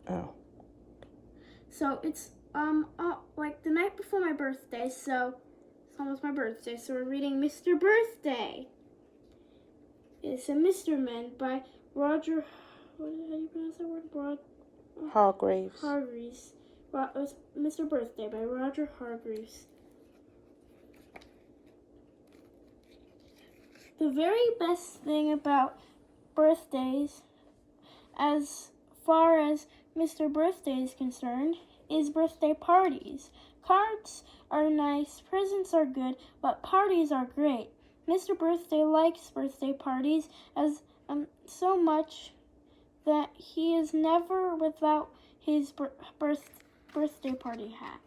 Oh. So it's like the night before my birthday, so it's almost my birthday, so we're reading Mr. Birthday. It's a Mr. Man by Roger, how do you pronounce that word? Hargreaves. Hargreaves. Mr. Birthday by Roger Hargreaves. The very best thing about birthdays, as far as Mr. Birthday is concerned, is birthday parties. Cards are nice, presents are good, but parties are great. Mr. Birthday likes birthday parties as so much that he is never without his birthday party hat.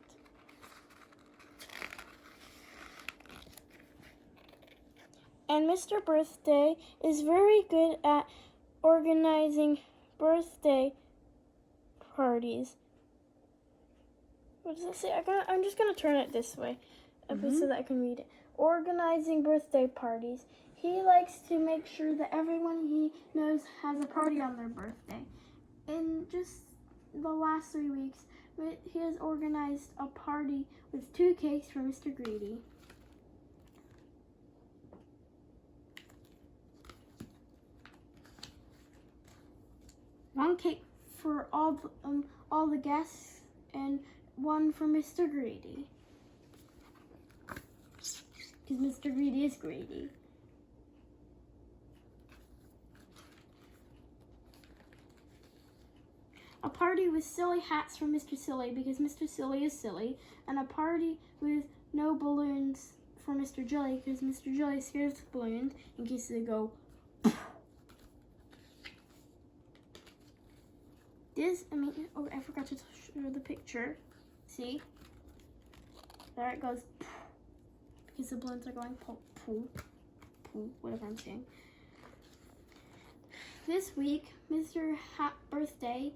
And Mr. Birthday is very good at organizing birthday parties. What does it say? I'm just going to turn it this way so that I can read it. Organizing birthday parties. He likes to make sure that everyone he knows has a party on their birthday. In just the last 3 weeks, he has organized a party with 2 cakes for Mr. Greedy. One cake for all the guests and one for Mr. Greedy. Because Mr. Greedy is greedy. A party with silly hats for Mr. Silly because Mr. Silly is silly. And a party with no balloons for Mr. Jelly because Mr. Jelly is scared of balloons in case they go. I forgot to show the picture. See? There it goes. Because the balloons are going poo, whatever I'm saying. This week, Mr. Birthday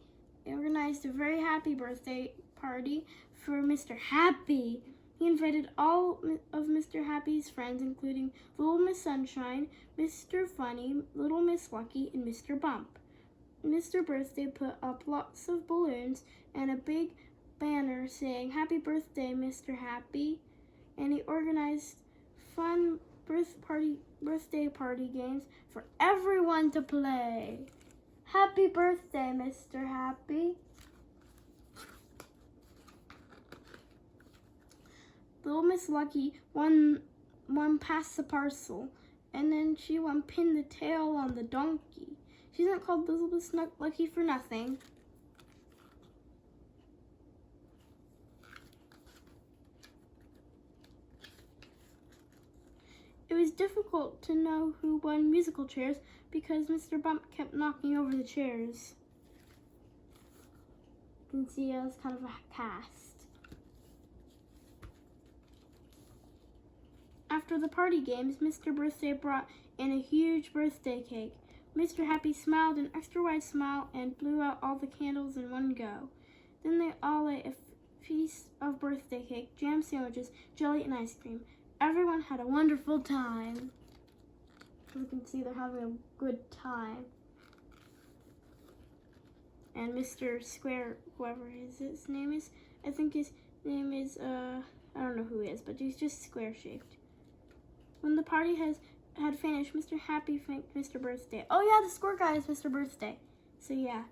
organized a very happy birthday party for Mr. Happy. He invited all of Mr. Happy's friends, including Little Miss Sunshine, Mr. Funny, Little Miss Lucky, and Mr. Bump. Mr. Birthday put up lots of balloons and a big banner saying, "Happy birthday, Mr. Happy." And he organized fun birthday party games for everyone to play. Happy birthday, Mr. Happy. Little Miss Lucky won Pass the Parcel, and then she won Pin the Tail on the Donkey. She's not called Little Miss Lucky for nothing. It was difficult to know who won musical chairs because Mr. Bump kept knocking over the chairs. You can see it was kind of a cast. After the party games, Mr. Birthday brought in a huge birthday cake. Mr. Happy smiled an extra wide smile and blew out all the candles in one go. Then they all ate a feast of birthday cake, jam sandwiches, jelly, and ice cream. Everyone had a wonderful time. As you can see, they're having a good time. And Mr. Square, whoever his name is, I think his name is, I don't know who he is, but he's just square-shaped. When the party had finished, Mr. Happy thanked Mr. Birthday. Oh yeah, the score guy is Mr. Birthday. So yeah,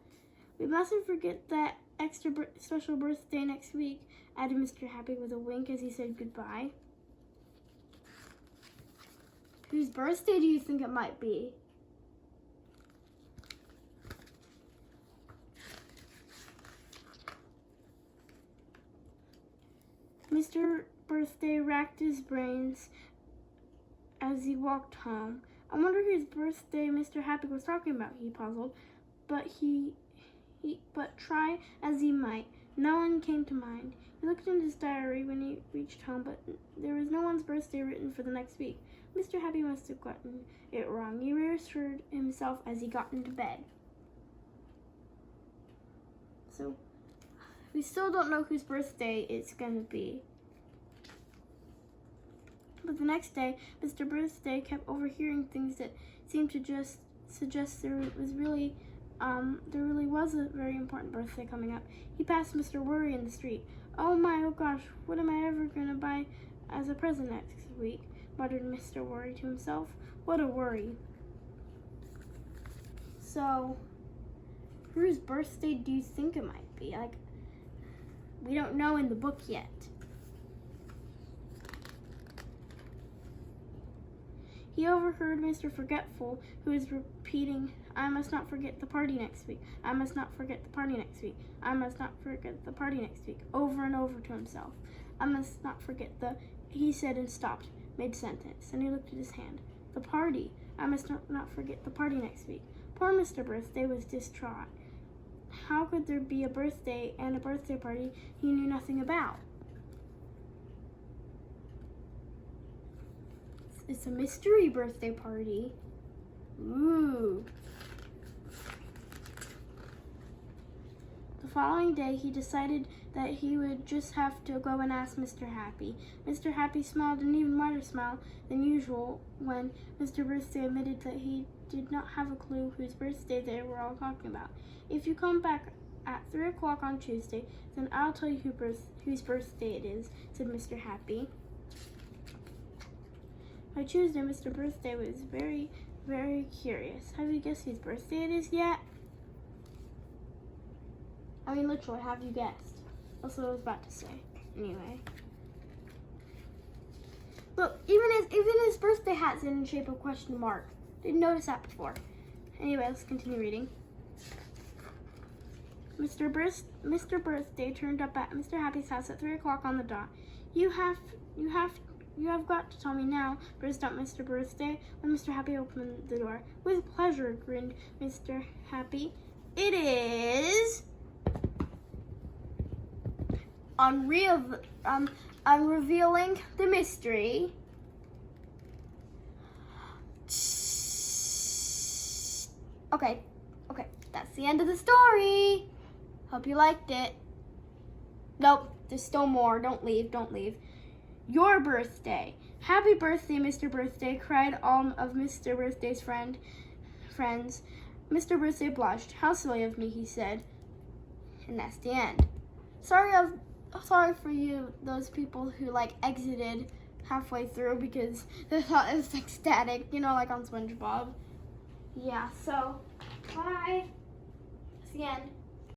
we mustn't forget that extra special birthday next week, added Mr. Happy with a wink as he said goodbye. Whose birthday do you think it might be? Mr. Birthday racked his brains as he walked home. I wonder whose birthday Mr. Happy was talking about, he puzzled. But try as he might, no one came to mind. He looked in his diary when he reached home, but there was no one's birthday written for the next week. Mr. Happy must have gotten it wrong. He reassured himself as he got into bed. So, we still don't know whose birthday it's going to be. But the next day, Mr. Birthday kept overhearing things that seemed to just suggest there was really there really was a very important birthday coming up. He passed Mr. Worry in the street. Oh my, oh gosh, what am I ever gonna buy as a present next week? Muttered Mr. Worry to himself. What a worry. So, whose birthday do you think it might be? Like, we don't know in the book yet. He overheard Mr. Forgetful, who was repeating, I must not forget the party next week. I must not forget the party next week. I must not forget the party next week, over and over to himself. I must not forget he said and stopped, mid-sentence, and he looked at his hand. The party. I must not forget the party next week. Poor Mr. Birthday was distraught. How could there be a birthday and a birthday party he knew nothing about? It's a mystery birthday party. Ooh. The following day, he decided that he would just have to go and ask Mr. Happy. Mr. Happy smiled an even wider smile than usual when Mr. Birthday admitted that he did not have a clue whose birthday they were all talking about. If you come back at 3 o'clock on Tuesday, then I'll tell you whose birthday it is, said Mr. Happy. By Tuesday, Mr. Birthday was very, very curious. Have you guessed whose birthday it is yet? I mean, literally, have you guessed? That's what I was about to say. Anyway. Look, even his birthday hat's in the shape of a question mark. Didn't notice that before. Anyway, let's continue reading. Mr. Birthday turned up at Mr. Happy's house at 3 o'clock on the dot. You have got to tell me now, burst out Mr. Birthday when Mr. Happy opened the door. With pleasure, grinned Mr. Happy. It is unrevealing the mystery. Okay, that's the end of the story. Hope you liked it. Nope, there's still more. Don't leave. Your birthday. Happy birthday, Mr. Birthday, cried all of Mr. Birthday's friends. Mr. Birthday blushed. How silly of me, he said. And that's the end. Sorry for you, those people who exited halfway through because they thought it was static, like on SpongeBob. Yeah, so bye. That's the end.